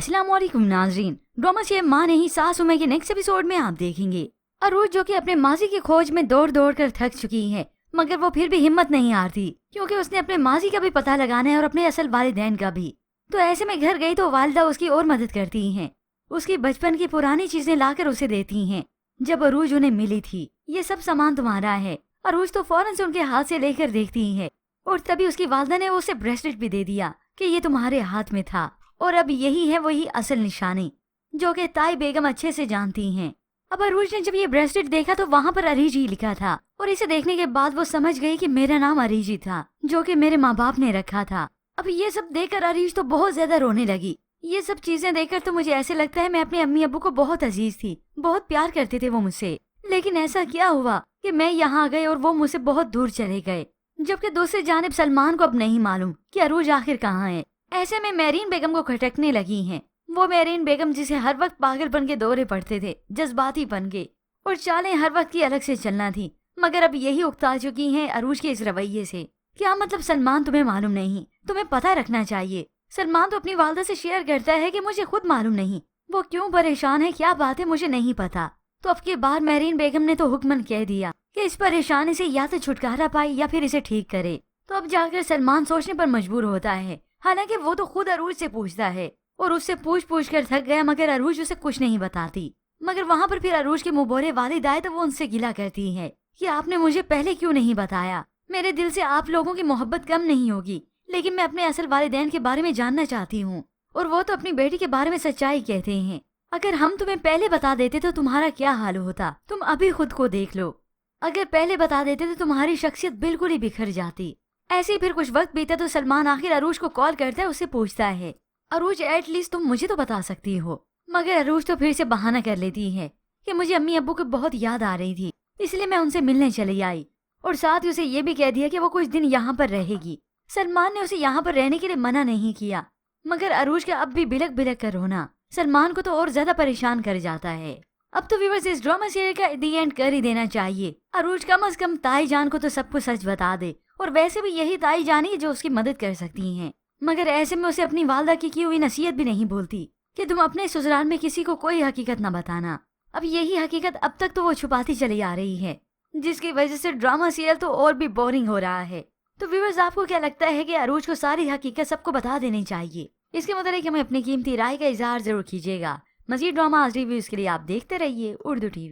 अस्सलाम वालेकुम नाजरीन। ड्रामा से माँ नहीं सास उम्र के नेक्स्ट एपिसोड में आप देखेंगे अरूज जो कि अपने माजी की खोज में दौड़ दौड़ कर थक चुकी है, मगर वो फिर भी हिम्मत नहीं हारती क्योंकि उसने अपने माजी का भी पता लगाना है और अपने असल वालिदैन का भी। तो ऐसे में घर गई तो वालिदा उसकी और मदद करती हैं, उसकी बचपन की पुरानी चीजें लाकर उसे देती हैं। जब अरूज उन्हें मिली थी, ये सब सामान तुम्हारा है, अरूज तो फौरन से उनके हाथ से लेकर देखती है और तभी उसकी वालिदा ने उसे ब्रेसलेट भी दे दिया कि ये तुम्हारे हाथ में था और अब यही है वही असल निशानी जो कि ताई बेगम अच्छे से जानती हैं। अब अरूज ने जब ये ब्रेसलेट देखा तो वहाँ पर अरीजी लिखा था और इसे देखने के बाद वो समझ गई कि मेरा नाम अरीजी था जो कि मेरे माँ बाप ने रखा था। अब ये सब देखकर अरीज तो बहुत ज्यादा रोने लगी। ये सब चीजें देखकर तो मुझे ऐसे लगता है मैं अपने अम्मी अब्बू को बहुत अजीज थी, बहुत प्यार करते थे वो मुझसे, लेकिन ऐसा क्या हुआ कि मैं यहाँ आ गई और वो मुझसे बहुत दूर चले गए। जबकि दूसरी जानिब सलमान को अब नहीं मालूम कि अरूज आखिर कहाँ है। ऐसे में मेरीन बेगम को खटकने लगी हैं। वो मेरीन बेगम जिसे हर वक्त पागलपन के दौरे पड़ते थे, जज्बाती बन गए और चालें हर वक्त की अलग से चलना थी, मगर अब यही उकता चुकी हैं अरूज के इस रवैये से। क्या मतलब सलमान तुम्हें मालूम नहीं? तुम्हें पता रखना चाहिए। सलमान तो अपनी वालदा से शेयर करता है कि मुझे खुद मालूम नहीं वो क्यों परेशान है, क्या बात है मुझे नहीं पता। तो अब की बार मेरीन बेगम ने तो हुक्मन कह दिया कि इस परेशानी से या तो छुटकारा पाए या फिर इसे ठीक करे। तो अब जाकर सलमान सोचने पर मजबूर होता है, हालांकि वो तो खुद अरूज से पूछता है और उससे पूछ पूछ कर थक गया, मगर अरूज उसे कुछ नहीं बताती। मगर वहाँ पर फिर अरूज के मुँह बोले वालिद आए तो वो उनसे गिला करती है कि आपने मुझे पहले क्यों नहीं बताया। मेरे दिल से आप लोगों की मोहब्बत कम नहीं होगी, लेकिन मैं अपने असल वालिदैन के बारे में जानना चाहती हूँ और वो तो अपनी बेटी के बारे में सच्चाई कहते हैं। अगर हम तुम्हें पहले बता देते तो तुम्हारा क्या हाल होता, तुम अभी खुद को देख लो। अगर पहले बता देते तो तुम्हारी शख्सियत बिल्कुल ही बिखर जाती। ऐसे ही फिर कुछ वक्त बीता तो सलमान आखिर अरूज को कॉल करता है, उससे पूछता है अरूज एटलीस्ट तुम मुझे तो बता सकती हो। मगर अरूज तो फिर से बहाना कर लेती है कि मुझे अम्मी अब्बू की बहुत याद आ रही थी, इसलिए मैं उनसे मिलने चली आई और साथ ही उसे ये भी कह दिया कि वो कुछ दिन यहाँ पर रहेगी। सलमान ने उसे यहाँ पर रहने के लिए मना नहीं किया, मगर अरूज का अब भी बिलक बिलक कर रोना सलमान को तो और ज्यादा परेशान कर जाता है। अब तो व्यूअर्स इस ड्रामा सीरियल का दी एंड कर ही देना चाहिए। अरूज कम से कम ताई जान को तो सब कुछ सच बता दे, और वैसे भी यही ताई जान ही जो उसकी मदद कर सकती हैं। मगर ऐसे में उसे अपनी वालदा की हुई नसीहत भी नहीं भूलती कि तुम अपने ससुराल में किसी को कोई हकीकत न बताना। अब यही हकीकत अब तक तो वो छुपाती चली आ रही है, जिसकी वजह से ड्रामा सीरियल तो और भी बोरिंग हो रहा है। तो व्यूअर्स आपको क्या लगता है कि अरूज को सारी हकीकत सबको बता देनी चाहिए? इसके मतलब हमें अपनी कीमती राय का इजहार जरूर कीजिएगा। मजीद ड्रामा रिव्यूज के लिए आप देखते रहिए उर्दू टीवी।